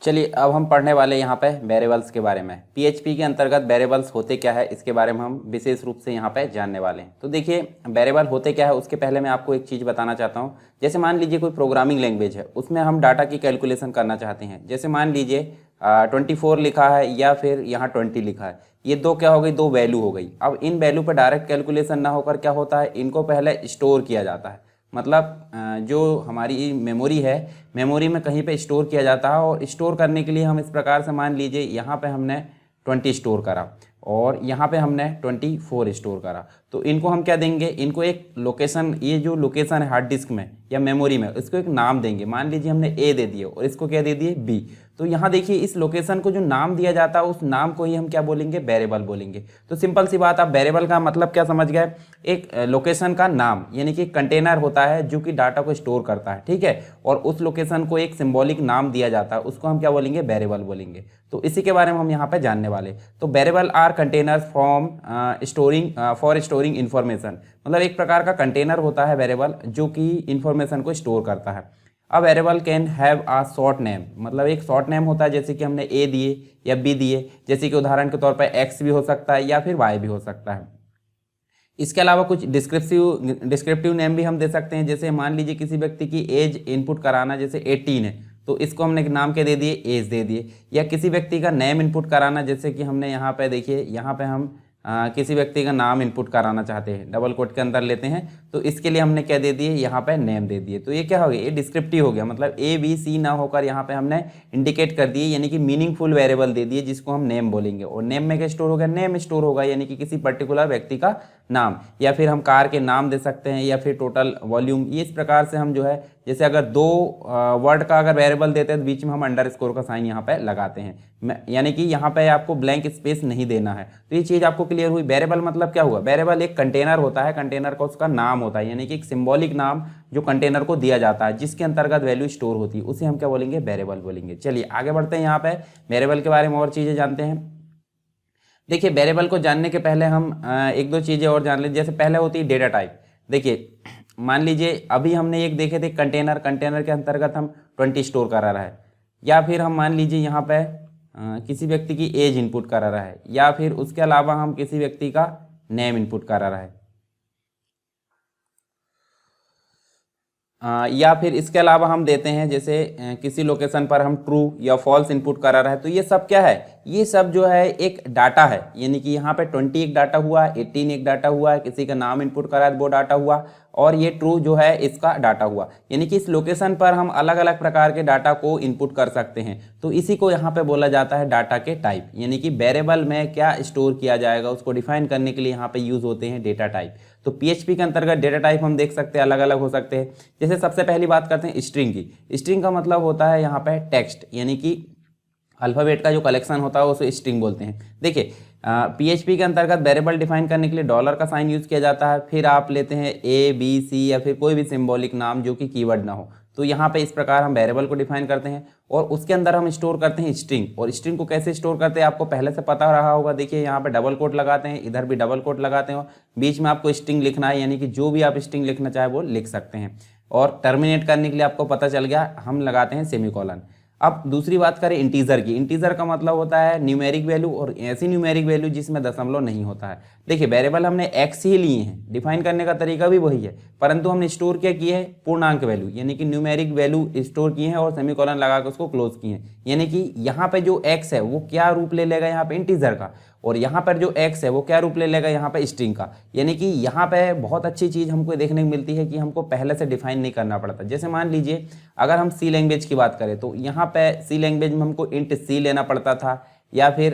चलिए अब हम पढ़ने वाले यहाँ पे वेरिएबल्स के बारे में। पीएचपी के अंतर्गत वेरिएबल्स होते क्या है इसके बारे में हम विशेष रूप से यहाँ पे जानने वाले हैं। तो देखिए वेरिएबल होते क्या है उसके पहले मैं आपको एक चीज़ बताना चाहता हूँ। जैसे मान लीजिए कोई प्रोग्रामिंग लैंग्वेज है, उसमें हम डाटा की कैलकुलेशन करना चाहते हैं। जैसे मान लीजिए 24 लिखा है या फिर यहाँ 20 लिखा है, ये दो क्या हो गई, दो वैल्यू हो गई। अब इन वैल्यू पर डायरेक्ट कैलकुलेशन ना होकर क्या होता है, इनको पहले स्टोर किया जाता है। मतलब जो हमारी मेमोरी है, मेमोरी में कहीं पे स्टोर किया जाता है। और स्टोर करने के लिए हम इस प्रकार से मान लीजिए यहाँ पे हमने 20 स्टोर करा और यहाँ पे हमने 24 स्टोर करा। तो इनको हम क्या देंगे, इनको एक लोकेशन, ये जो लोकेशन है हार्ड डिस्क में या मेमोरी में, इसको एक नाम देंगे। मान लीजिए हमने ए दे दिए और इसको क्या दे दिए बी। तो यहाँ देखिए इस लोकेशन को जो नाम दिया जाता है उस नाम को ही हम क्या बोलेंगे, वेरिएबल बोलेंगे। तो सिंपल सी बात, आप वेरिएबल का मतलब क्या समझ गए, एक लोकेशन का नाम, यानी कि कंटेनर होता है जो कि डाटा को स्टोर करता है, ठीक है। और उस लोकेशन को एक सिंबॉलिक नाम दिया जाता है, उसको हम क्या बोलेंगे, वेरिएबल बोलेंगे। तो इसी के बारे में हम यहाँ पे जानने वाले। तो variable are containers from for storing information, मतलब एक प्रकार का कंटेनर होता है वेरिएबल जो कि इन्फॉर्मेशन को स्टोर करता है। A variable can have a short name, मतलब एक शॉर्ट नेम होता है, जैसे कि हमने ए दिए या बी दिए, जैसे कि उदाहरण के तौर पर एक्स भी हो सकता है या फिर वाई भी हो सकता है। इसके अलावा कुछ डिस्क्रिप्टिव नेम भी हम दे सकते हैं। जैसे मान लीजिए किसी व्यक्ति की एज इनपुट कराना, जैसे 18 है तो इसको हमने नाम के दे दिए, एज दे दिए। या किसी व्यक्ति का नेम इनपुट कराना, जैसे कि हमने यहाँ पे देखिए, यहाँ पे हम किसी व्यक्ति का नाम इनपुट कराना चाहते हैं, डबल कोट के अंदर लेते हैं, तो इसके लिए हमने क्या दे दिए, यहाँ पे नेम दे दिए। तो ये क्या हो गया, ये डिस्क्रिप्टिव हो गया, मतलब ए बी सी ना होकर यहाँ पे हमने इंडिकेट कर दिए, यानी कि मीनिंगफुल वेरिएबल दे दिए जिसको हम नेम बोलेंगे। और नेम में क्या स्टोर होगा, नेम स्टोर होगा, यानी कि किसी पर्टिकुलर व्यक्ति का नाम, या फिर हम कार के नाम दे सकते हैं, या फिर टोटल वॉल्यूम। ये इस प्रकार से हम जो है, जैसे अगर दो वर्ड का अगर वेरिएबल देते हैं तो बीच में हम अंडरस्कोर का साइन यहाँ पे लगाते हैं, यानी कि यहाँ पे आपको ब्लैंक स्पेस नहीं देना है। तो ये चीज़ आपको क्लियर हुई। वेरिएबल मतलब क्या हुआ, वेरिएबल एक कंटेनर होता है, कंटेनर का उसका नाम होता है, यानी कि एक सिंबॉलिक नाम जो कंटेनर को दिया जाता है, जिसके अंतर्गत वैल्यू स्टोर होती है, उसे हम क्या बोलेंगे, वेरिएबल बोलेंगे। चलिए आगे बढ़ते हैं, यहाँ पे वेरिएबल के बारे में और चीज़ें जानते हैं। देखिए वेरिएबल को जानने के पहले हम एक दो चीज़ें और जान लें। जैसे पहले होती है डेटा टाइप। देखिए मान लीजिए अभी हमने एक देखे थे कंटेनर, कंटेनर के अंतर्गत हम 20 स्टोर करा रहा है, या फिर हम मान लीजिए यहाँ पे किसी व्यक्ति की एज इनपुट करा रहा है, या फिर उसके अलावा हम किसी व्यक्ति का नेम इनपुट करा रहा है, या फिर इसके अलावा हम देते हैं जैसे किसी लोकेशन पर हम ट्रू या फॉल्स इनपुट करा रहा है। तो ये सब क्या है, ये सब जो है एक डाटा है, यानी कि यहाँ पे 20 एक डाटा हुआ, 18 एक डाटा हुआ, किसी का नाम इनपुट करा है वो डाटा हुआ, और ये ट्रू जो है इसका डाटा हुआ। यानी कि इस लोकेशन पर हम अलग अलग प्रकार के डाटा को इनपुट कर सकते हैं। तो इसी को यहाँ पे बोला जाता है डाटा के टाइप, यानी कि वेरिएबल में क्या स्टोर किया जाएगा उसको डिफाइन करने के लिए यहाँ पे यूज होते हैं डेटा टाइप। तो पीएचपी के अंतर्गत डेटा टाइप हम देख सकते हैं अलग अलग हो सकते हैं। जैसे सबसे पहली बात करते हैं स्ट्रिंग की। स्ट्रिंग का मतलब होता है यहाँ पे टेक्स्ट, यानी कि अल्फ़ाबेट का जो कलेक्शन होता है उसे स्ट्रिंग बोलते हैं। देखिए पीएचपी के अंतर्गत वेरिएबल डिफाइन करने के लिए डॉलर का साइन यूज़ किया जाता है, फिर आप लेते हैं ए बी सी या फिर कोई भी सिंबॉलिक नाम जो कि कीवर्ड ना हो। तो यहाँ पे इस प्रकार हम वेरिएबल को डिफाइन करते हैं और उसके अंदर हम स्टोर करते हैं स्ट्रिंग। और स्ट्रिंग को कैसे स्टोर करते हैं आपको पहले से पता रहा होगा। देखिए यहाँ पे डबल कोट लगाते हैं, इधर भी डबल कोट लगाते हैं, बीच में आपको स्ट्रिंग लिखना है, यानी कि जो भी आप स्ट्रिंग लिखना चाहे वो लिख सकते हैं। और टर्मिनेट करने के लिए आपको पता चल गया, हम लगाते हैं सेमीकोलन। अब दूसरी बात करें इंटीजर की। इंटीजर का मतलब होता है न्यूमेरिक वैल्यू, और ऐसी न्यूमेरिक वैल्यू जिसमें दशमलव नहीं होता है। देखिए वेरिएबल हमने एक्स ही लिए हैं, डिफाइन करने का तरीका भी वही है, परंतु हमने स्टोर क्या किए है, पूर्णांक वैल्यू, यानी कि न्यूमेरिक वैल्यू स्टोर किए हैं और सेमीकोलन लगा कर उसको क्लोज किए हैं। यानी कि यहाँ पे जो एक्स है वो क्या रूप ले लेगा, यहाँ पे इंटीजर का, और यहाँ पर जो एक्स है वो क्या रूप ले लेगा, यहाँ पे स्ट्रिंग का। यानी कि यहाँ पे बहुत अच्छी चीज़ हमको देखने को मिलती है कि हमको पहले से डिफाइन नहीं करना पड़ता। जैसे मान लीजिए अगर हम सी लैंग्वेज की बात करें तो यहाँ पे सी लैंग्वेज में हमको इंट सी लेना पड़ता था, या फिर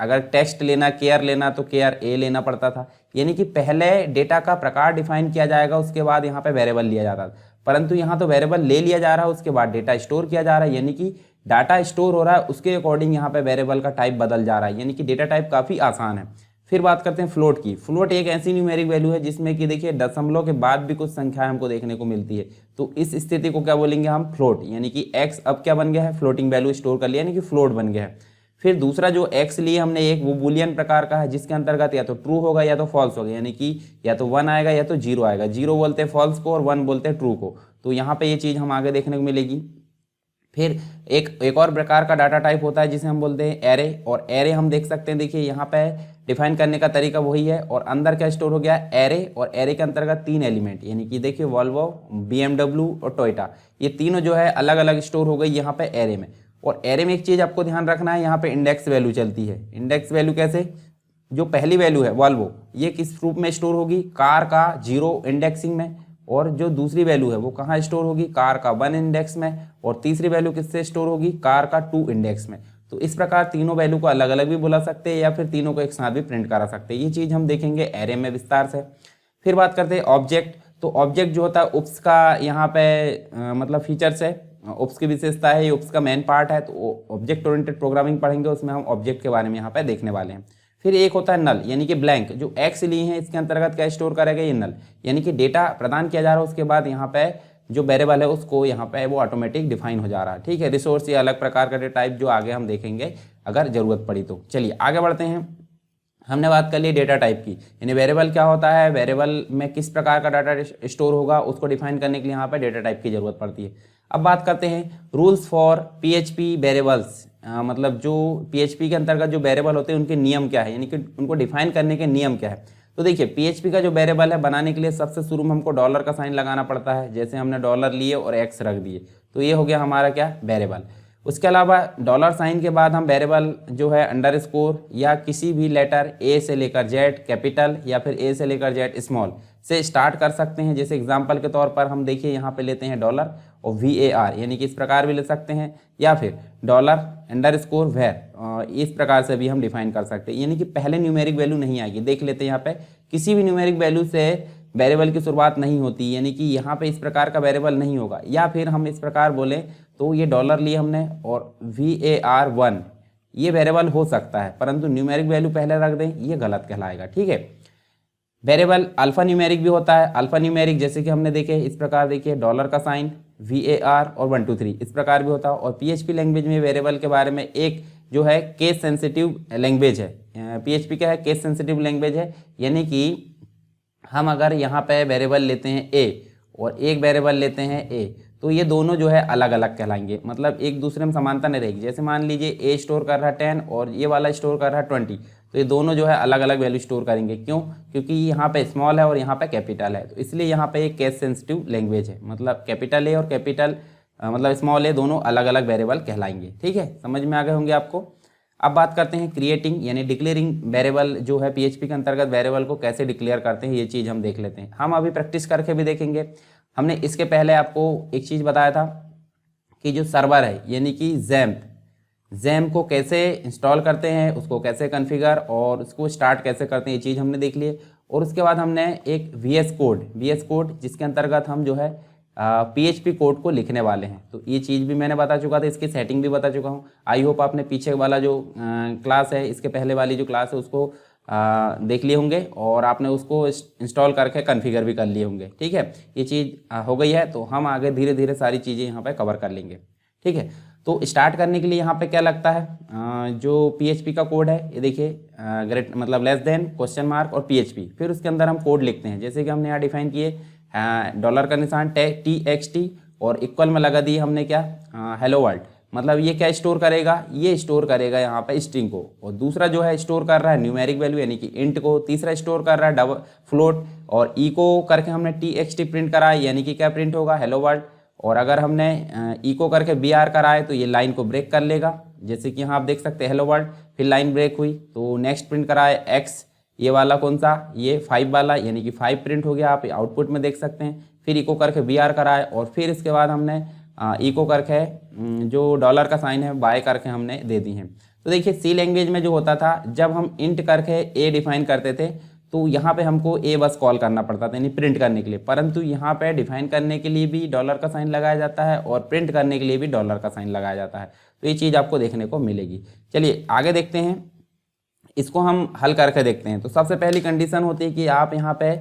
अगर टेक्स्ट लेना, केयर लेना तो केयर ए लेना पड़ता था। यानी कि पहले डेटा का प्रकार डिफाइन किया जाएगा, उसके बाद यहाँ पे वेरिएबल लिया जाता था। परंतु यहाँ तो वेरिएबल ले लिया जा रहा है, उसके बाद डेटा स्टोर किया जा रहा है, यानी कि डाटा स्टोर हो रहा है, उसके अकॉर्डिंग यहाँ पे वेरिएबल का टाइप बदल जा रहा है। यानी कि डेटा टाइप काफ़ी आसान है। फिर बात करते हैं फ्लोट की। फ्लोट एक ऐसी न्यूमेरिक वैल्यू है जिसमें कि देखिए दशमलव के बाद भी कुछ संख्याएं हमको देखने को मिलती है। तो इस स्थिति को क्या बोलेंगे हम, फ्लोट। यानी कि एक्स अब क्या बन गया है, फ्लोटिंग वैल्यू स्टोर कर लिया, यानी कि फ्लोट बन गया है। फिर दूसरा जो एक्स लिए हमने एक, वो बुलियन प्रकार का है, जिसके अंतर्गत या तो ट्रू होगा या तो फॉल्स होगा, यानी कि या तो 1 आएगा या तो 0 आएगा। 0 बोलते हैं फॉल्स को और 1 बोलते हैं ट्रू को। तो यहाँ पे ये चीज़ हम आगे देखने को मिलेगी। फिर एक और प्रकार का डाटा टाइप होता है जिसे हम बोलते हैं एरे, और एरे हम देख सकते हैं, देखिए यहाँ पे डिफाइन करने का तरीका वही है। और अंदर क्या स्टोर हो गया, एरे, और एरे के अंतर्गत 3 एलिमेंट, यानी कि देखिए वॉल्वो, BMW और टोयोटा, ये तीनों जो है अलग अलग स्टोर हो गई यहाँ पे एरे में। और एरे में एक चीज़ आपको ध्यान रखना है, यहाँ पे इंडेक्स वैल्यू चलती है। इंडेक्स वैल्यू कैसे, जो पहली वैल्यू है वॉल्वो, ये किस रूप में स्टोर होगी, कार का 0 इंडेक्सिंग में, और जो दूसरी वैल्यू है वो कहाँ स्टोर होगी, कार का 1 इंडेक्स में, और तीसरी वैल्यू किससे स्टोर होगी, कार का 2 इंडेक्स में। तो इस प्रकार तीनों वैल्यू को अलग अलग भी बुला सकते हैं या फिर तीनों को एक साथ भी प्रिंट करा सकते हैं। ये चीज़ हम देखेंगे एरे में विस्तार से। फिर बात करते हैं ऑब्जेक्ट। तो ऑब्जेक्ट जो होता है उप्स का यहाँ पे मतलब फीचर्स है, उप्स की विशेषता है, ये उप्स का मेन पार्ट है। तो ऑब्जेक्ट ओरिएंटेड प्रोग्रामिंग पढ़ेंगे, उसमें हम ऑब्जेक्ट के बारे में यहाँ पे देखने वाले हैं। फिर एक होता है नल, यानी कि ब्लैंक, जो एक्स लिए हैं इसके अंतर्गत क्या स्टोर करेगा, ये नल, यानी कि डेटा प्रदान किया जा रहा है, उसके बाद यहाँ पे जो वेरिएबल है उसको यहाँ पे वो ऑटोमेटिक डिफाइन हो जा रहा है। ठीक है, रिसोर्स ये अलग प्रकार का डेटा टाइप जो आगे हम देखेंगे अगर जरूरत पड़ी तो। चलिए आगे बढ़ते हैं। हमने बात कर ली डेटा टाइप की, यानी वेरिएबल क्या होता है, वेरिएबल में किस प्रकार का डाटा स्टोर होगा उसको डिफाइन करने के लिए यहाँ पे डेटा टाइप की जरूरत पड़ती है। अब बात करते हैं रूल्स फॉर PHP वेरिएबल्स, मतलब जो PHP के अंतर्गत जो वेरिएबल होते हैं उनके नियम क्या है, यानी कि उनको डिफाइन करने के नियम क्या है। तो देखिए PHP का जो वेरिएबल है बनाने के लिए सबसे शुरू में हमको डॉलर का साइन लगाना पड़ता है। जैसे हमने डॉलर लिए और एक्स रख दिए, तो ये हो गया हमारा क्या, वेरिएबल। उसके अलावा डॉलर साइन के बाद हम वेरिएबल जो है अंडरस्कोर या किसी भी लेटर A से लेकर Z कैपिटल या फिर A से लेकर Z स्मॉल से स्टार्ट कर सकते हैं। जैसे एग्जांपल के तौर पर हम देखिए यहाँ पे लेते हैं डॉलर और VAR, यानी कि इस प्रकार भी ले सकते हैं, या फिर डॉलर अंडरस्कोर वेर, इस प्रकार से भी हम डिफाइन कर सकते हैं, यानी कि पहले न्यूमेरिक वैल्यू नहीं आएगी। देख लेते हैं यहाँ पे किसी भी न्यूमेरिक वैल्यू से वेरिएबल की शुरुआत नहीं होती, यानी कि यहाँ पे इस प्रकार का वेरिएबल नहीं होगा। या फिर हम इस प्रकार बोलें तो ये डॉलर लिए हमने और VAR1 ये वेरिएबल हो सकता है, परंतु न्यूमेरिक वैल्यू पहले रख दें ये गलत कहलाएगा। ठीक है, वेरिएबल अल्फा न्यूमेरिक भी होता है। अल्फा न्यूमेरिक जैसे कि हमने देखे इस प्रकार, देखिए डॉलर का साइन VAR और 1 2 3 इस प्रकार भी होता है। और PHP लैंग्वेज में वेरिएबल के बारे में एक जो है केस सेंसिटिव लैंग्वेज है, PHP क्या है, केस सेंसिटिव लैंग्वेज है, यानी कि हम अगर यहाँ पे वेरिएबल लेते हैं A और एक वेरिएबल लेते हैं A, तो ये दोनों जो है अलग अलग कहलाएंगे, मतलब एक दूसरे में समानता नहीं रहेगी। जैसे मान लीजिए A स्टोर कर रहा है 10 और ये वाला स्टोर कर रहा है 20, तो ये दोनों जो है अलग अलग वैल्यू स्टोर करेंगे। क्यों, क्योंकि यहाँ पे स्मॉल है और यहाँ पे कैपिटल है, तो इसलिए यहाँ पे एक केस सेंसिटिव लैंग्वेज है, मतलब कैपिटल A और कैपिटल मतलब स्मॉल A दोनों अलग अलग वेरिएबल कहलाएंगे। ठीक है, समझ में आ गए होंगे आपको। अब बात करते हैं क्रिएटिंग यानी डिक्लेयरिंग वेरिएबल जो है PHP के अंतर्गत वेरिएबल को कैसे डिक्लेयर करते हैं, ये चीज़ हम देख लेते हैं। हम अभी प्रैक्टिस करके भी देखेंगे। हमने इसके पहले आपको एक चीज़ बताया था कि जो सर्वर है यानी कि जैम्प को कैसे इंस्टॉल करते हैं, उसको कैसे कॉन्फ़िगर और उसको स्टार्ट कैसे करते हैं, ये चीज़ हमने देख ली। और उसके बाद हमने एक VS कोड जिसके अंतर्गत हम जो है PHP कोड को लिखने वाले हैं, तो ये चीज़ भी मैंने बता चुका था, इसकी सेटिंग भी बता चुका हूँ। आई होप आपने पीछे वाला जो क्लास है, इसके पहले वाली जो क्लास है उसको देख लिए होंगे और आपने उसको इंस्टॉल करके कॉन्फ़िगर भी कर लिए होंगे। ठीक है, ये चीज़ हो गई है, तो हम आगे धीरे धीरे सारी चीज़ें यहाँ पे कवर कर लेंगे। ठीक है, तो स्टार्ट करने के लिए यहाँ पे क्या लगता है, जो PHP का कोड है ये देखिए ग्रेट मतलब लेस देन क्वेश्चन मार्क और PHP, फिर उसके अंदर हम कोड लिखते हैं। जैसे कि हमने यहाँ डिफाइन किए डॉलर का निशान TXT और इक्वल में लगा दिए हमने क्या, हेलो वर्ल्ड, मतलब ये क्या स्टोर करेगा, ये स्टोर करेगा यहाँ पे स्ट्रिंग को। और दूसरा जो है स्टोर कर रहा है न्यूमेरिक वैल्यू यानी कि इंट को। तीसरा स्टोर कर रहा है डबल फ्लोट, और इको करके हमने TXT प्रिंट करा है यानी कि क्या प्रिंट होगा, हेलो वर्ल्ड। और अगर हमने इको करके BR करा है तो ये लाइन को ब्रेक कर लेगा, जैसे कि यहाँ आप देख सकते हैं हेलो वर्ल्ड, फिर लाइन ब्रेक हुई तो नेक्स्ट प्रिंट करा है X, ये वाला कौन सा, ये 5 वाला, यानी कि 5 प्रिंट हो गया, आप आउटपुट में देख सकते हैं। फिर इको करके BR करा है और फिर इसके बाद हमने इको करके जो डॉलर का साइन है बाय करके हमने दे दी हैं। तो देखिए सी लैंग्वेज में जो होता था, जब हम इंट करके A डिफाइन करते थे तो यहाँ पे हमको A बस कॉल करना पड़ता था यानी प्रिंट करने के लिए, परंतु यहाँ पे डिफाइन करने के लिए भी डॉलर का साइन लगाया जाता है और प्रिंट करने के लिए भी डॉलर का साइन लगाया जाता है। तो ये चीज़ आपको देखने को मिलेगी। चलिए आगे देखते हैं, इसको हम हल करके देखते हैं। तो सबसे पहली कंडीशन होती है कि आप यहाँ पे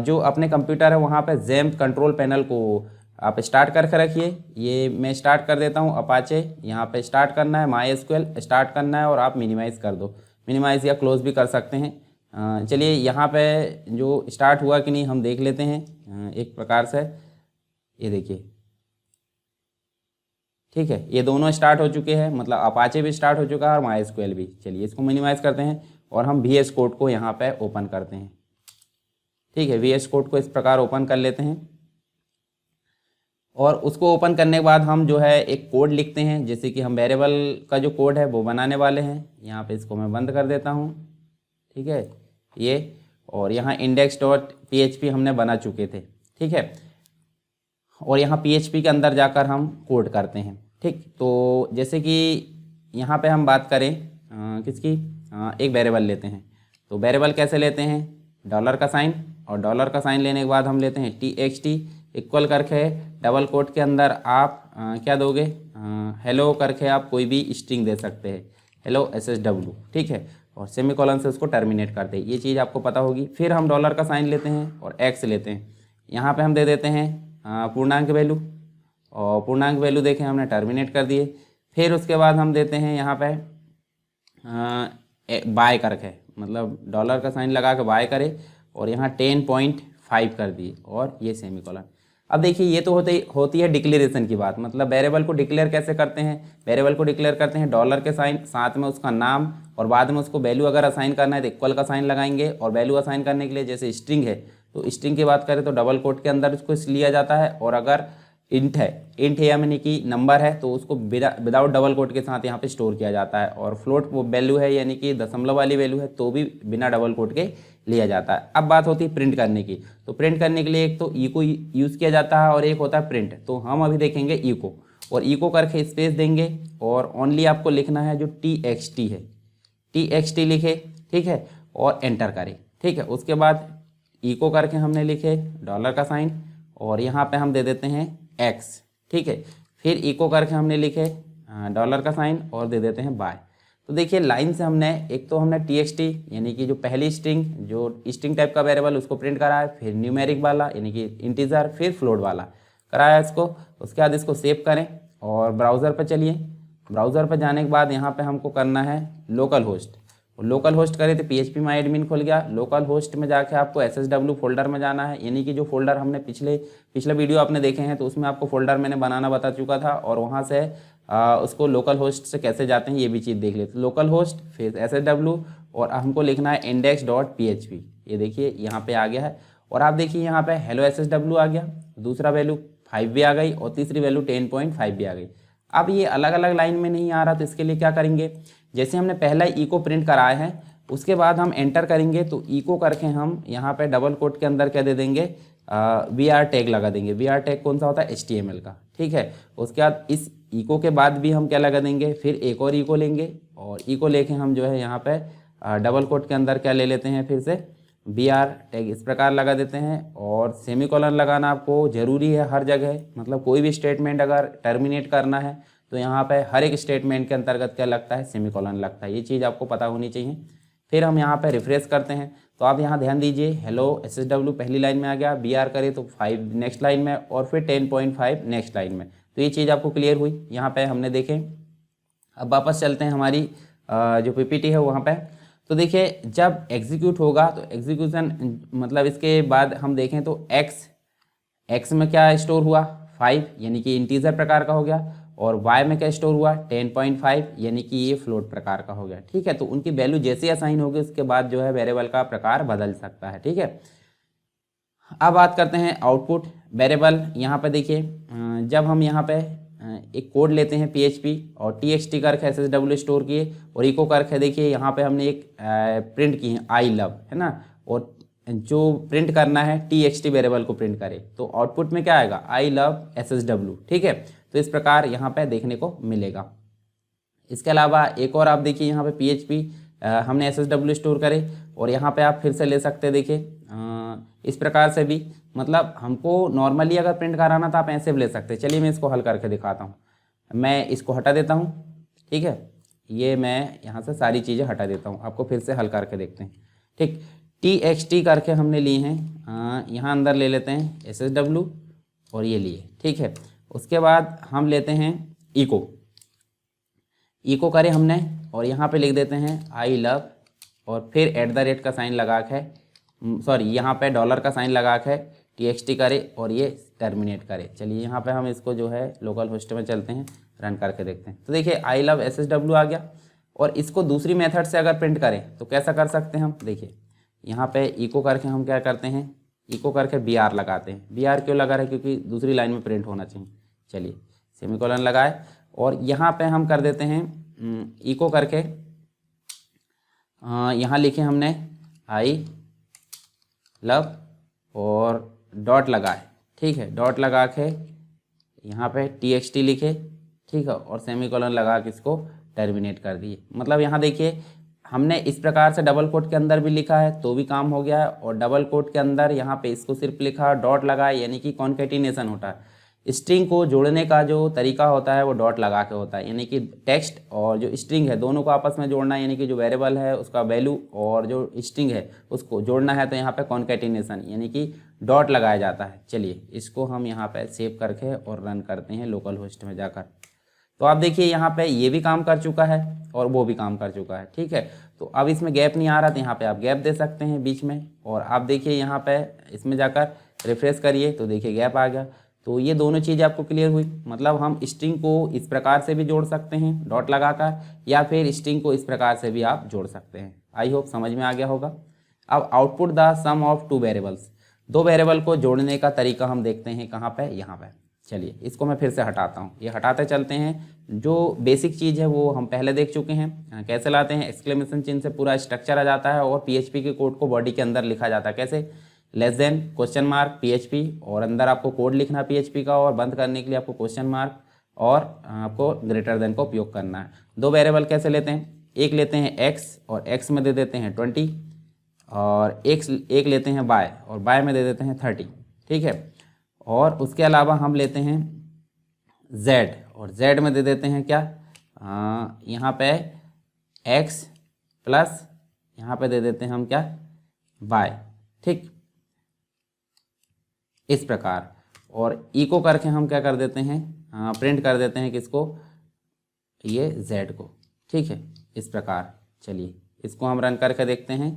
जो अपने कंप्यूटर है वहाँ पे जैम्प कंट्रोल पैनल को आप स्टार्ट करके रखिए। ये मैं स्टार्ट कर देता हूँ अपाचे, यहाँ पे स्टार्ट करना है, MySQL स्टार्ट करना है और आप मिनिमाइज़ कर दो, मिनिमाइज़ या क्लोज भी कर सकते हैं। चलिए यहाँ पे जो स्टार्ट हुआ कि नहीं हम देख लेते हैं एक प्रकार से, ये देखिए। ठीक है, ये दोनों स्टार्ट हो चुके हैं, मतलब अपाचे भी स्टार्ट हो चुका है और MySQL भी। चलिए इसको मिनिमाइज़ करते हैं और हम VS कोड को यहाँ पे ओपन करते हैं। ठीक है, VS कोड को इस प्रकार ओपन कर लेते हैं और उसको ओपन करने के बाद हम जो है एक कोड लिखते हैं, जैसे कि हम वेरिएबल का जो कोड है वो बनाने वाले हैं। यहाँ पे इसको मैं बंद कर देता हूँ। ठीक है, ये और यहाँ index.php हमने बना चुके थे। ठीक है, और यहाँ PHP के अंदर जाकर हम कोड करते हैं। ठीक, तो जैसे कि यहाँ पे हम बात करें किसकी, एक वेरिएबल लेते हैं। तो वेरिएबल कैसे लेते हैं, डॉलर का साइन, और डॉलर का साइन लेने के बाद हम लेते हैं txt इक्वल करके डबल कोट के अंदर आप क्या दोगे, हेलो करके आप कोई भी स्ट्रिंग दे सकते हैं, हेलो SSW। ठीक है, और सेमीकोलन से उसको टर्मिनेट करते हैं, ये चीज़ आपको पता होगी। फिर हम डॉलर का साइन लेते हैं और x लेते हैं, यहाँ पे हम दे देते हैं पूर्णांक वैल्यू, और पूर्णांक वैल्यू देखें हमने टर्मिनेट कर दिए। फिर उसके बाद हम देते हैं यहाँ पे बाय करके, मतलब डॉलर का साइन लगा के बाय करे और यहाँ 10.5 कर दिए और ये सेमीकोलन। अब देखिए ये तो होती है डिक्लेरेशन की बात, मतलब वेरिएबल को डिक्लेयर कैसे करते हैं। वेरिएबल को डिक्लेयर करते हैं डॉलर के साइन, साथ में उसका नाम, और बाद में उसको वैल्यू अगर असाइन करना है तो इक्वल का साइन लगाएंगे। और वैल्यू असाइन करने के लिए जैसे स्ट्रिंग है तो स्ट्रिंग की बात करें तो डबल कोट के अंदर उसको लिया जाता है, और अगर इंट है यानी कि नंबर है तो उसको विदाउट डबल कोट के साथ यहाँ पे स्टोर किया जाता है। और फ्लोट वो वैल्यू है यानी कि दशमलव वाली वैल्यू है तो भी बिना डबल कोट के लिया जाता है। अब बात होती है प्रिंट करने की, तो प्रिंट करने के लिए एक तो इको यूज़ किया जाता है और एक होता है प्रिंट। तो हम अभी देखेंगे इको, और इको करके स्पेस देंगे और ओनली आपको लिखना है जो txt है, txt लिखे। ठीक है, और एंटर करें। ठीक है, उसके बाद इको करके हमने लिखे डॉलर का साइन और यहाँ पे हम दे देते हैं x। ठीक है, फिर इको करके हमने लिखे डॉलर का साइन और दे देते हैं बाय। तो देखिए लाइन से हमने एक तो हमने txt यानी कि जो पहली स्ट्रिंग, जो स्ट्रिंग टाइप का वेरिएबल उसको प्रिंट कराया, फिर न्यूमेरिक वाला यानी कि इंटीजर, फिर फ्लोट वाला कराया इसको। उसके बाद इसको सेव करें और ब्राउज़र पर चलिए। ब्राउज़र पर जाने के बाद यहाँ पे हमको करना है लोकल होस्ट। लोकल होस्ट करें तो PHP माई एडमिन खुल गया। लोकल होस्ट में जाके आपको SSW फोल्डर में जाना है, यानी कि जो फोल्डर हमने पिछले वीडियो आपने देखे हैं तो उसमें आपको फोल्डर मैंने बनाना बता चुका था, और वहाँ से उसको लोकल होस्ट से कैसे जाते हैं ये भी चीज़ देख लेते। लोकल होस्ट फिर SSW और हमको लिखना है index.php। ये देखिए यहाँ पे आ गया है, और आप देखिए यहाँ पे हेलो SSW आ गया, दूसरा वैल्यू 5 भी आ गई और तीसरी वैल्यू 10.5 भी आ गई। अब ये अलग अलग लाइन में नहीं आ रहा तो इसके लिए क्या करेंगे, जैसे हमने पहला इको प्रिंट कराया है उसके बाद हम एंटर करेंगे तो इको करके हम यहाँ पे डबल कोट के अंदर क्या दे देंगे, VR टैग लगा देंगे। VR टैग कौन सा होता है, HTML का। ठीक है, उसके बाद इस इको के बाद भी हम क्या लगा देंगे, फिर एक और इको लेंगे और इको लेके हम जो है यहाँ पे डबल कोट के अंदर क्या ले लेते हैं, फिर से VR टैग इस प्रकार लगा देते हैं। और सेमीकोलन लगाना आपको ज़रूरी है हर जगह, मतलब कोई भी स्टेटमेंट अगर टर्मिनेट करना है तो यहाँ पे हर एक स्टेटमेंट के अंतर्गत क्या लगता है, सेमीकोलन लगता है। ये चीज़ आपको पता होनी चाहिए। फिर हम यहाँ पे रिफ्रेश करते हैं तो आप यहाँ ध्यान दीजिए हेलो SSW पहली लाइन में आ गया, BR करें तो 5 नेक्स्ट लाइन में और फिर 10.5 नेक्स्ट लाइन में। तो ये चीज़ आपको क्लियर हुई यहाँ पे हमने देखें। अब वापस चलते हैं हमारी जो PPT है वहाँ पे। तो देखिए जब एग्जीक्यूट होगा तो एग्जीक्यूशन मतलब इसके बाद हम देखें तो x में क्या स्टोर हुआ 5 यानी कि इंटीजर प्रकार का हो गया, और y में क्या स्टोर हुआ 10.5 यानी कि ये फ्लोट प्रकार का हो गया। ठीक है, तो उनकी वैल्यू जैसे असाइन होगी उसके बाद जो है वेरिएबल का प्रकार बदल सकता है। ठीक है, अब बात करते हैं आउटपुट वेरिएबल। यहाँ पे देखिए जब हम यहाँ पे एक कोड लेते हैं PHP और txt करके SSW स्टोर किए और इको करके देखिए यहाँ पे हमने एक प्रिंट की है आई लव, है ना, और जो प्रिंट करना है txt वेरिएबल को प्रिंट करे तो आउटपुट में क्या आएगा, आई लव SSW। ठीक है, तो इस प्रकार यहाँ पे देखने को मिलेगा। इसके अलावा एक और आप देखिए यहाँ पे PHP हमने SSW स्टोर करे और यहाँ पे आप फिर से ले सकते हैं। देखिए इस प्रकार से भी, मतलब हमको नॉर्मली अगर प्रिंट कराना तो आप ऐसे भी ले सकते हैं। चलिए मैं इसको हल करके दिखाता हूँ। मैं इसको हटा देता हूँ। ठीक है, ये मैं यहाँ से सारी चीज़ें हटा देता हूँ, आपको फिर से हल करके देखते हैं। ठीक, txt करके हमने लिए हैं, यहाँ अंदर ले लेते हैं SSW और ये लिए। ठीक है, उसके बाद हम लेते हैं इको करें हमने और यहाँ पे लिख देते हैं आई लव और फिर @ का साइन लगा के, सॉरी यहाँ पे डॉलर का साइन लगा के txt करे और ये टर्मिनेट करे। चलिए यहाँ पे हम इसको जो है लोकल होस्ट में चलते हैं, रन करके देखते हैं। तो देखिए आई लव SSW आ गया। और इसको दूसरी मेथड से अगर प्रिंट करें तो कैसा कर सकते हैं हम, देखिए यहाँ पे इको करके हम क्या करते हैं, इको करके BR लगाते हैं। BR क्यों लगा रहे हैं, क्योंकि दूसरी लाइन में प्रिंट होना चाहिए। चलिए सेमीकोलन लगाए और यहाँ पे हम कर देते हैं इको करके, यहाँ लिखे हमने आई लव और डॉट लगाए, ठीक है, डॉट लगा के यहाँ पे txt लिखे, ठीक है, और सेमीकोलन लगा के इसको टर्मिनेट कर दिए। मतलब यहाँ देखिए हमने इस प्रकार से डबल कोट के अंदर भी लिखा है तो भी काम हो गया है, और डबल कोट के अंदर यहाँ पे इसको सिर्फ लिखा, डॉट लगाए, यानी कि कॉन्केटिनेशन होता है। स्ट्रिंग को जोड़ने का जो तरीका होता है वो डॉट लगा के होता है, यानी कि टेक्स्ट और जो स्ट्रिंग है दोनों को आपस में जोड़ना, यानी कि जो वेरिएबल है उसका वैल्यू और जो स्ट्रिंग है उसको जोड़ना है, तो यहाँ पे कॉन्केटिनेशन यानी कि डॉट लगाया जाता है। चलिए इसको हम यहाँ पे सेव करके और रन करते हैं लोकल होस्ट में जाकर। तो आप देखिए यहाँ पे ये भी काम कर चुका है और वो भी काम कर चुका है, ठीक है। तो अब इसमें गैप नहीं आ रहा, तो यहाँ पे आप गैप दे सकते हैं बीच में, और आप देखिए यहाँ पे इसमें जाकर रिफ्रेश करिए तो देखिए गैप आ गया। तो ये दोनों चीज़ आपको क्लियर हुई। मतलब हम स्ट्रिंग को इस प्रकार से भी जोड़ सकते हैं डॉट लगाकर, या फिर स्ट्रिंग को इस प्रकार से भी आप जोड़ सकते हैं। आई होप समझ में आ गया होगा। अब output the sum of two variables, दो वेरिएबल को जोड़ने का तरीका हम देखते हैं कहाँ पे, यहाँ पे। चलिए इसको मैं फिर से हटाता हूँ, ये हटाते चलते हैं। जो बेसिक चीज़ है वो हम पहले देख चुके हैं, कैसे लाते हैं, एक्सक्लेमेशन चिन्ह से पूरा स्ट्रक्चर आ जाता है और PHP के कोड को बॉडी के अंदर लिखा जाता है। कैसे, less than question mark PHP, और अंदर आपको कोड लिखना PHP का, और बंद करने के लिए आपको क्वेश्चन मार्क, और आपको ग्रेटर देन का उपयोग करना है। दो वेरिएबल कैसे लेते हैं, एक लेते हैं x और x में दे देते हैं 20, और एक लेते हैं y और y में दे देते हैं 30, ठीक है। और उसके अलावा हम लेते हैं z और z में दे देते हैं क्या, यहाँ पे x प्लस यहाँ पे दे देते हैं हम क्या, y, ठीक, इस प्रकार। और इको करके हम क्या कर देते हैं, प्रिंट कर देते हैं किसको, ये z को, ठीक है, इस प्रकार। चलिए इसको हम रन करके देखते हैं।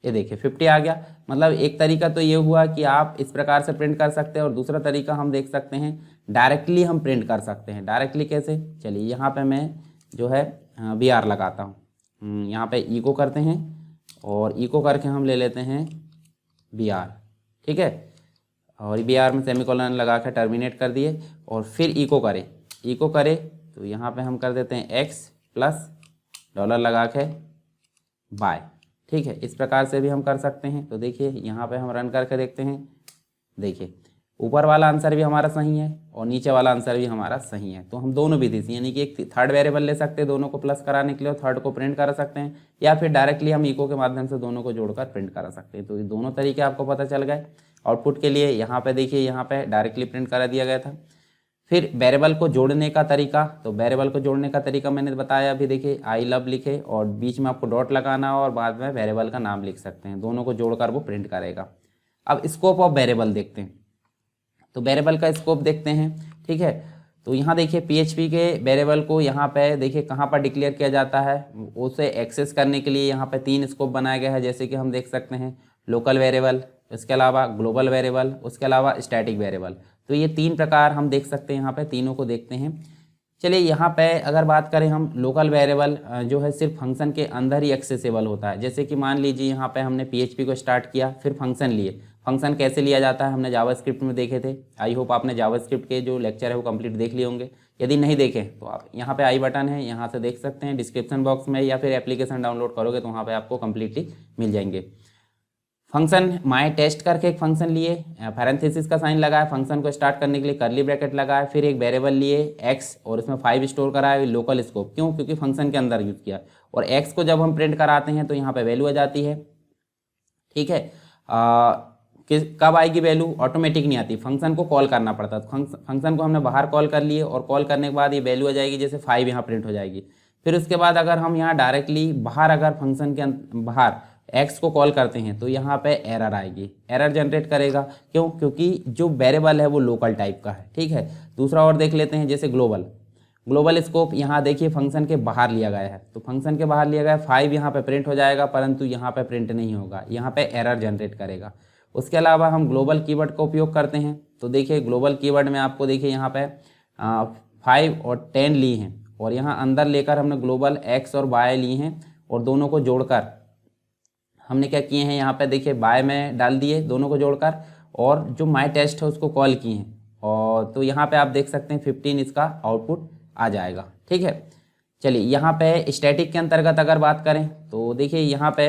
ये देखिए 50 आ गया। मतलब एक तरीका तो ये हुआ कि आप इस प्रकार से प्रिंट कर सकते हैं, और दूसरा तरीका हम देख सकते हैं डायरेक्टली हम प्रिंट कर सकते हैं। डायरेक्टली कैसे, चलिए यहाँ पे मैं जो है BR लगाता हूँ, यहाँ पे इको करते हैं और इको करके हम ले लेते हैं BR, ठीक है, और BR में सेमीकोलन लगा कर टर्मिनेट कर दिए, और फिर इको करे तो यहाँ पे हम कर देते हैं x प्लस डॉलर लगा के y, ठीक है। इस प्रकार से भी हम कर सकते हैं। तो देखिए यहाँ पे हम रन करके देखते हैं, देखिए ऊपर वाला आंसर भी हमारा सही है और नीचे वाला आंसर भी हमारा सही है। तो हम दोनों विधि से, यानी कि एक थर्ड वेरिएबल ले सकते हैं दोनों को प्लस कराने के लिए, और थर्ड को प्रिंट कर सकते हैं, या फिर डायरेक्टली हम इको के माध्यम से दोनों को जोड़कर प्रिंट करा सकते हैं। तो ये दोनों तरीके आपको पता चल गए। आउटपुट के लिए यहाँ पे देखिए, यहाँ पे डायरेक्टली प्रिंट करा दिया गया था। फिर वेरिएबल को जोड़ने का तरीका, तो वेरिएबल को जोड़ने का तरीका मैंने बताया अभी। देखिए आई लव लिखे और बीच में आपको डॉट लगाना और बाद में वेरिएबल का नाम लिख सकते हैं, दोनों को जोड़कर वो प्रिंट करेगा। अब स्कोप ऑफ वेरिएबल देखते हैं, तो वेरिएबल का स्कोप देखते हैं, ठीक है। तो यहाँ देखिए PHP के वेरिएबल को यहाँ पे देखिए कहाँ पर डिक्लेयर किया जाता है, उसे एक्सेस करने के लिए यहाँ पे 3 स्कोप बनाया गया है, जैसे कि हम देख सकते हैं लोकल वेरिएबल, उसके अलावा ग्लोबल वेरिएबल, उसके अलावा स्टैटिक वेरिएबल। तो ये 3 प्रकार हम देख सकते हैं, यहाँ पे तीनों को देखते हैं। चलिए यहाँ पे अगर बात करें हम, लोकल वेरिएबल जो है सिर्फ फंक्शन के अंदर ही एक्सेसिबल होता है। जैसे कि मान लीजिए यहाँ पे हमने PHP को स्टार्ट किया, फिर फंक्शन लिए। फंक्शन कैसे लिया जाता है हमने जावास्क्रिप्ट में देखे थे। आई होप आपने जावास्क्रिप्ट के जो लेक्चर है वो कंप्लीट देख लिए होंगे। यदि नहीं देखे तो आप यहाँ पे आई बटन है, यहाँ से देख सकते हैं, डिस्क्रिप्शन बॉक्स में, या फिर एप्लीकेशन डाउनलोड करोगे तो वहाँ पे आपको कम्प्लीटली मिल जाएंगे। फंक्शन माई टेस्ट करके एक फंक्शन लिए, पैरेंथेसिस का साइन लगाया, फंक्शन को स्टार्ट करने के लिए कर्ली ब्रैकेट लगाया, फिर एक वेरिएबल लिए x और उसमें 5 स्टोर कराया, लोकल स्कोप। क्यों, क्योंकि फंक्शन के अंदर यूज़ किया। और x को जब हम प्रिंट कराते हैं तो यहाँ पे वैल्यू आ जाती है, ठीक है। कब आएगी वैल्यू, ऑटोमेटिक नहीं आती, फंक्शन को कॉल करना पड़ता है। फंक्शन को हमने बाहर कॉल कर लिए और कॉल करने के बाद ये वैल्यू आ जाएगी, जैसे 5 यहाँ प्रिंट हो जाएगी। फिर उसके बाद अगर हम यहाँ डायरेक्टली बाहर, अगर फंक्शन के बाहर x को कॉल करते हैं तो यहाँ पे एरर आएगी, एरर जनरेट करेगा। क्यों, क्योंकि जो वेरिएबल है वो लोकल टाइप का है, ठीक है। दूसरा और देख लेते हैं, जैसे ग्लोबल स्कोप। यहाँ देखिए फंक्शन के बाहर लिया गया है, तो फंक्शन के बाहर लिया गया 5 यहाँ पे प्रिंट हो जाएगा, परंतु यहाँ पे प्रिंट नहीं होगा, यहाँ पे एरर जनरेट करेगा। उसके अलावा हम ग्लोबल कीवर्ड का उपयोग करते हैं। तो देखिए ग्लोबल कीवर्ड में आपको देखिए यहाँ पे 5 और 10 ली हैं और यहाँ अंदर लेकर हमने ग्लोबल एक्स और वाई ली हैं और दोनों को जोड़कर हमने क्या किए हैं, यहाँ पे देखिए बाय में डाल दिए दोनों को जोड़कर और जो माई टेस्ट है उसको कॉल किए हैं। और तो यहाँ पे आप देख सकते हैं 15 इसका आउटपुट आ जाएगा। ठीक है, चलिए यहाँ पे स्टैटिक के अंतर्गत अगर बात करें तो देखिए यहाँ पे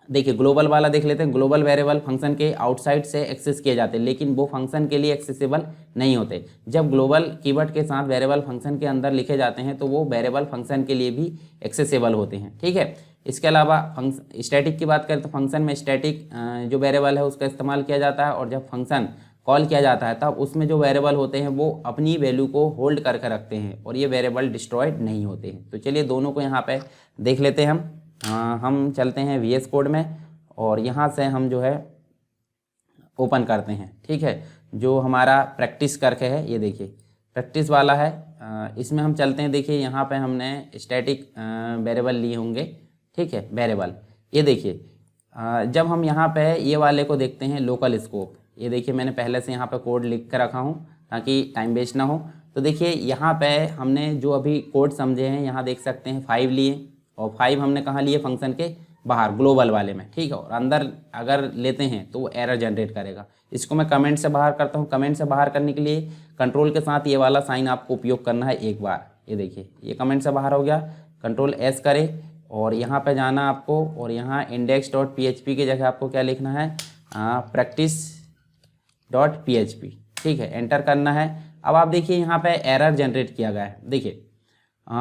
देखिए ग्लोबल वाला देख लेते हैं। ग्लोबल वेरिएबल फंक्शन के आउटसाइड से एक्सेस किए जाते हैं लेकिन वो फंक्शन के लिए एक्सेसिबल नहीं होते। जब ग्लोबल कीवर्ड के साथ वेरिएबल फंक्शन के अंदर लिखे जाते हैं तो वो वेरिएबल फंक्शन के लिए भी एक्सेसिबल होते हैं। ठीक है, इसके अलावा स्टैटिक की बात करें तो फंक्शन में स्टैटिक जो वेरिएबल है उसका इस्तेमाल किया जाता है और जब फंक्शन कॉल किया जाता है तब उसमें जो वेरिएबल होते हैं वो अपनी वैल्यू को होल्ड करके रखते हैं और ये वेरिएबल डिस्ट्रॉयड नहीं होते हैं। तो चलिए दोनों को यहाँ पे देख लेते हैं हम चलते हैं VS कोड में और यहाँ से हम जो है ओपन करते हैं। ठीक है, जो हमारा प्रैक्टिस करके है ये देखिए प्रैक्टिस वाला है, इसमें हम चलते हैं। देखिए यहाँ पे हमने स्टैटिक वेरिएबल लिए होंगे। ठीक है, वेरिएबल ये देखिए जब हम यहाँ पे ये वाले को देखते हैं लोकल स्कोप, ये देखिए मैंने पहले से यहाँ पे कोड लिख कर रखा हूँ ताकि टाइम वेस्ट ना हो। तो देखिए यहाँ पे हमने जो अभी कोड समझे हैं यहाँ देख सकते हैं 5 लिए और 5 हमने कहाँ लिए, फंक्शन के बाहर ग्लोबल वाले में। ठीक है, और अंदर अगर लेते हैं तो वो एरर जनरेट करेगा। इसको मैं कमेंट से बाहर करता हूँ। कमेंट से बाहर करने के लिए कंट्रोल के साथ ये वाला साइन आपको उपयोग करना है एक बार। ये देखिए ये कमेंट से बाहर हो गया, कंट्रोल S करें और यहाँ पे जाना आपको और यहाँ index.php की जगह आपको क्या लिखना है, practice.php। ठीक है, एंटर करना है। अब आप देखिए यहाँ पे एरर जनरेट किया गया है। देखिए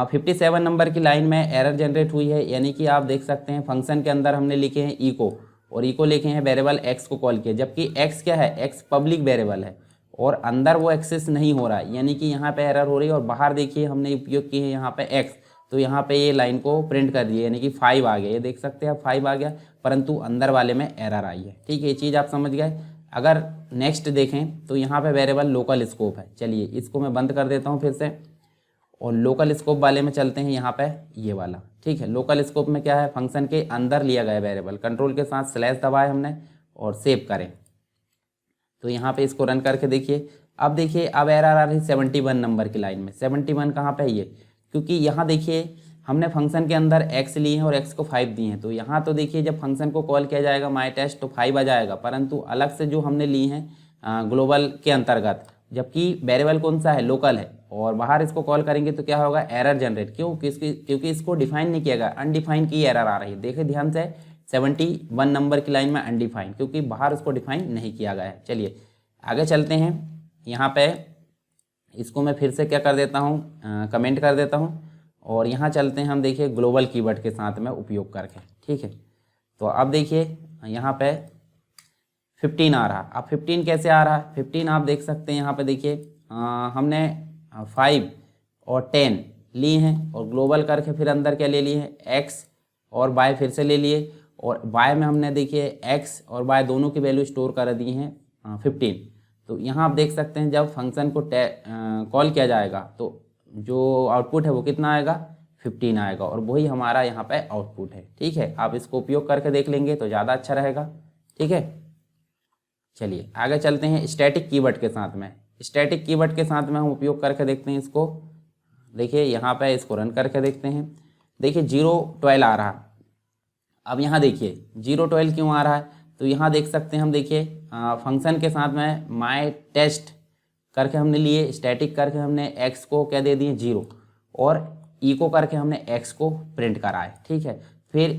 57 नंबर की लाइन में एरर जनरेट हुई है, यानी कि आप देख सकते हैं फंक्शन के अंदर हमने लिखे हैं इको और इको लिखे हैं वेरिएबल एक्स को कॉल किया, जबकि एक्स क्या है, एक्स पब्लिक वेरिएबल है और अंदर वो एक्सेस नहीं हो रहा है, यानी कि यहाँ पे एरर हो रही है। और बाहर देखिए हमने उपयोग किए हैं यहाँ पे एक्स, तो यहाँ पे ये लाइन को प्रिंट कर दिए यानी कि 5 आ गया। ये देख सकते हैं आप 5 आ गया, परंतु अंदर वाले में एरर आई है। ठीक है, ये चीज़ आप समझ गए। अगर नेक्स्ट देखें तो यहाँ पे वेरिएबल लोकल स्कोप है। चलिए इसको मैं बंद कर देता हूँ फिर से और लोकल स्कोप वाले में चलते हैं, यहाँ पे ये वाला। ठीक है, लोकल स्कोप में क्या है, फंक्शन के अंदर लिया गया वेरिएबल, कंट्रोल के साथ स्लैश दबाए हमने और सेव करें। तो यहाँ पे इसको रन करके देखिए, अब देखिए अब एरर आ रही 71 नंबर की लाइन में। 71 कहाँ पे है ये, क्योंकि यहाँ देखिए हमने फंक्शन के अंदर x लिए हैं और x को 5 दिए हैं। तो यहाँ तो देखिए जब फंक्शन को कॉल किया जाएगा माई टेस्ट तो 5 आ जाएगा, परंतु अलग से जो हमने लिए हैं ग्लोबल के अंतर्गत, जबकि वेरिएबल कौन सा है, लोकल है, और बाहर इसको कॉल करेंगे तो क्या होगा, एरर जनरेट। क्यों, क्योंकि इसको डिफाइन नहीं किया गया, अनडिफाइन की एरर आ रही है। देखिए ध्यान से 71 नंबर की लाइन में अनडिफाइन, क्योंकि बाहर उसको डिफाइन नहीं किया गया है। चलिए आगे चलते हैं। यहाँ पे इसको मैं फिर से क्या कर देता हूँ, कमेंट कर देता हूँ और यहाँ चलते हैं हम देखिए ग्लोबल कीवर्ड के साथ में उपयोग करके। ठीक है, तो अब देखिए यहाँ पे 15 आ रहा। अब 15 कैसे आ रहा है, 15 आप देख सकते हैं यहाँ पे देखिए हमने 5 और 10 लिए हैं और ग्लोबल करके फिर अंदर क्या ले लिए हैं, एक्स और वाई फिर से ले लिए, और वाई में हमने देखिए एक्स और वाई दोनों की वैल्यू स्टोर कर दी हैं 15। तो यहाँ आप देख सकते हैं जब फंक्शन को कॉल किया जाएगा तो जो आउटपुट है वो कितना आएगा, 15 आएगा, और वही हमारा यहाँ पे आउटपुट है। ठीक है, आप इसको उपयोग करके देख लेंगे तो ज़्यादा अच्छा रहेगा। ठीक है, चलिए आगे चलते हैं स्टैटिक कीवर्ड के साथ में। स्टैटिक कीवर्ड के साथ में हम उपयोग करके देखते हैं इसको। देखिए यहाँ पे इसको रन करके देखते हैं। देखिए 012 आ रहा। अब यहाँ देखिए 012 क्यों आ रहा है, तो यहाँ देख सकते हैं हम देखिए फंक्शन के साथ में माई टेस्ट करके हमने लिए, स्टैटिक करके हमने एक्स को क्या दे दिए 0 और इको करके हमने एक्स को प्रिंट करा है। ठीक है, फिर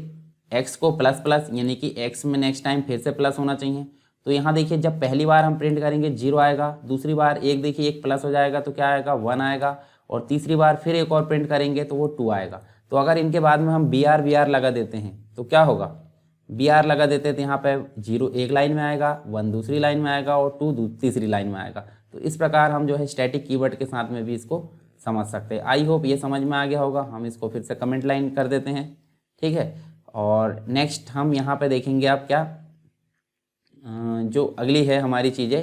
एक्स को प्लस प्लस, यानी कि एक्स में नेक्स्ट टाइम फिर से प्लस होना चाहिए। तो यहाँ देखिए जब पहली बार हम प्रिंट करेंगे 0 आएगा, दूसरी बार एक देखिए एक प्लस हो जाएगा तो क्या आएगा 1 आएगा, और तीसरी बार फिर एक और प्रिंट करेंगे तो वो 2 आएगा। तो अगर इनके बाद में हम BR लगा देते हैं तो क्या होगा, BR लगा देते हैं तो यहाँ पे 0 एक लाइन में आएगा, 1 दूसरी लाइन में आएगा और 2 तीसरी लाइन में आएगा। तो इस प्रकार हम जो है स्टैटिक कीवर्ड के साथ में भी इसको समझ सकते हैं। आई होप ये समझ में आ गया होगा। हम इसको फिर से कमेंट लाइन कर देते हैं। ठीक है, और नेक्स्ट हम यहाँ पे देखेंगे आप क्या जो अगली है हमारी चीज़ें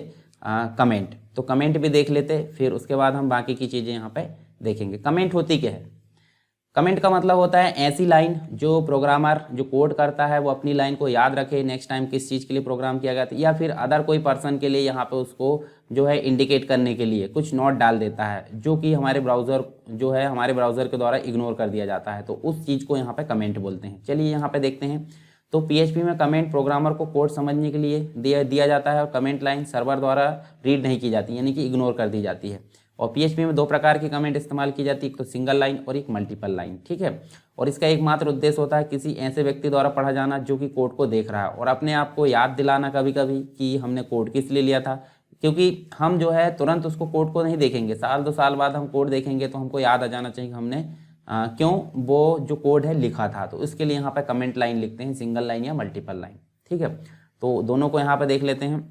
कमेंट। तो कमेंट भी देख लेते, फिर उसके बाद हम बाकी की चीज़ें यहाँ पे देखेंगे। कमेंट होती क्या है, कमेंट का मतलब होता है ऐसी लाइन जो प्रोग्रामर जो कोड करता है वो अपनी लाइन को याद रखे नेक्स्ट टाइम किस चीज़ के लिए प्रोग्राम किया गया था, या फिर अदर कोई पर्सन के लिए यहाँ पे उसको जो है इंडिकेट करने के लिए कुछ नोट डाल देता है जो कि हमारे ब्राउज़र जो है हमारे ब्राउज़र के द्वारा इग्नोर कर दिया जाता है, तो उस चीज़ को यहाँ पे कमेंट बोलते हैं। चलिए यहाँ पे देखते हैं। तो PHP में कमेंट प्रोग्रामर को कोड समझने के लिए दिया जाता है और कमेंट लाइन सर्वर द्वारा रीड नहीं की जाती, यानी कि इग्नोर कर दी जाती है। और PHP में दो प्रकार की कमेंट इस्तेमाल की जाती है, एक तो सिंगल लाइन और एक मल्टीपल लाइन, ठीक है। और इसका एकमात्र उद्देश्य होता है किसी ऐसे व्यक्ति द्वारा पढ़ा जाना जो कि कोड को देख रहा है, और अपने आप को याद दिलाना कभी कभी कि हमने कोड किस लिए लिया था, क्योंकि हम जो है तुरंत उसको कोड को नहीं देखेंगे, साल 2 साल बाद हम कोड देखेंगे तो हमको याद आ जाना चाहिए कि हमने क्यों वो जो कोड है लिखा था। तो इसके लिए यहाँ पे कमेंट लाइन लिखते हैं, सिंगल लाइन या मल्टीपल लाइन, ठीक है। तो दोनों को यहाँ पे देख लेते हैं।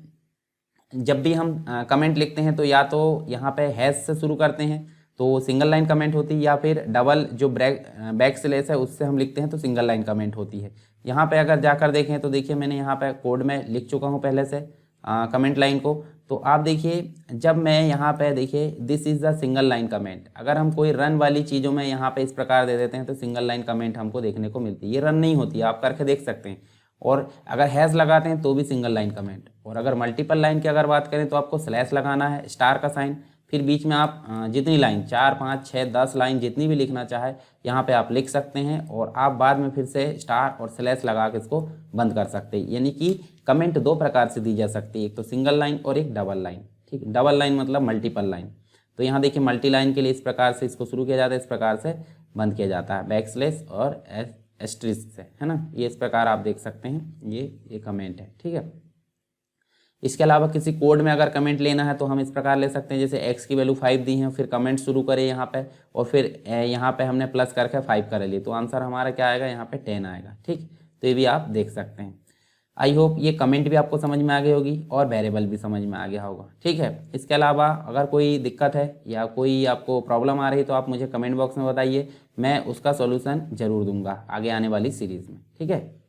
जब भी हम कमेंट लिखते हैं तो या तो यहाँ पे हैश से शुरू करते हैं तो सिंगल लाइन कमेंट होती है, या फिर डबल जो बैक स्लैश है उससे हम लिखते हैं तो सिंगल लाइन कमेंट होती है। यहाँ पे अगर जाकर देखें तो देखिए मैंने यहाँ पे कोड में लिख चुका हूँ पहले से कमेंट लाइन को। तो आप देखिए जब मैं यहाँ पे देखिए this is the single line comment, अगर हम कोई रन वाली चीज़ों में यहाँ पे इस प्रकार दे देते हैं तो सिंगल लाइन कमेंट हमको देखने को मिलती है। ये रन नहीं होती है, आप करके देख सकते हैं। और अगर हैज़ लगाते हैं तो भी सिंगल लाइन कमेंट। और अगर मल्टीपल लाइन की अगर बात करें तो आपको स्लैश लगाना है, स्टार का साइन, फिर बीच में आप जितनी लाइन 4, 5, 6, 10 लाइन जितनी भी लिखना चाहे यहाँ पे आप लिख सकते हैं, और आप बाद में फिर से स्टार और स्लैश लगा के इसको बंद कर सकते हैं। यानी कि कमेंट दो प्रकार से दी जा सकती है, एक तो सिंगल लाइन और एक डबल लाइन, ठीक है। डबल लाइन मतलब मल्टीपल लाइन। तो यहाँ देखिए मल्टी लाइन के लिए इस प्रकार से इसको शुरू किया जाता है, इस प्रकार से बंद किया जाता है बैक स्लैश और एस्ट्रिस्क से, है ना। ये इस प्रकार आप देख सकते हैं, ये कमेंट है, ठीक है। इसके अलावा किसी कोड में अगर कमेंट लेना है तो हम इस प्रकार ले सकते हैं, जैसे x की वैल्यू 5 दी है, फिर कमेंट शुरू करें यहाँ पे, और फिर यहाँ पे हमने प्लस करके 5 कर लिए, तो आंसर हमारा क्या आएगा, यहाँ पे 10 आएगा, ठीक। तो ये भी आप देख सकते हैं। आई होप ये कमेंट भी आपको समझ में आ गई होगी और वेरिएबल भी समझ में आ गया होगा, ठीक है। इसके अलावा अगर कोई दिक्कत है या कोई आपको प्रॉब्लम आ रही है तो आप मुझे कमेंट बॉक्स में बताइए, मैं उसका सॉल्यूशन ज़रूर दूंगा आगे आने वाली सीरीज़ में, ठीक है।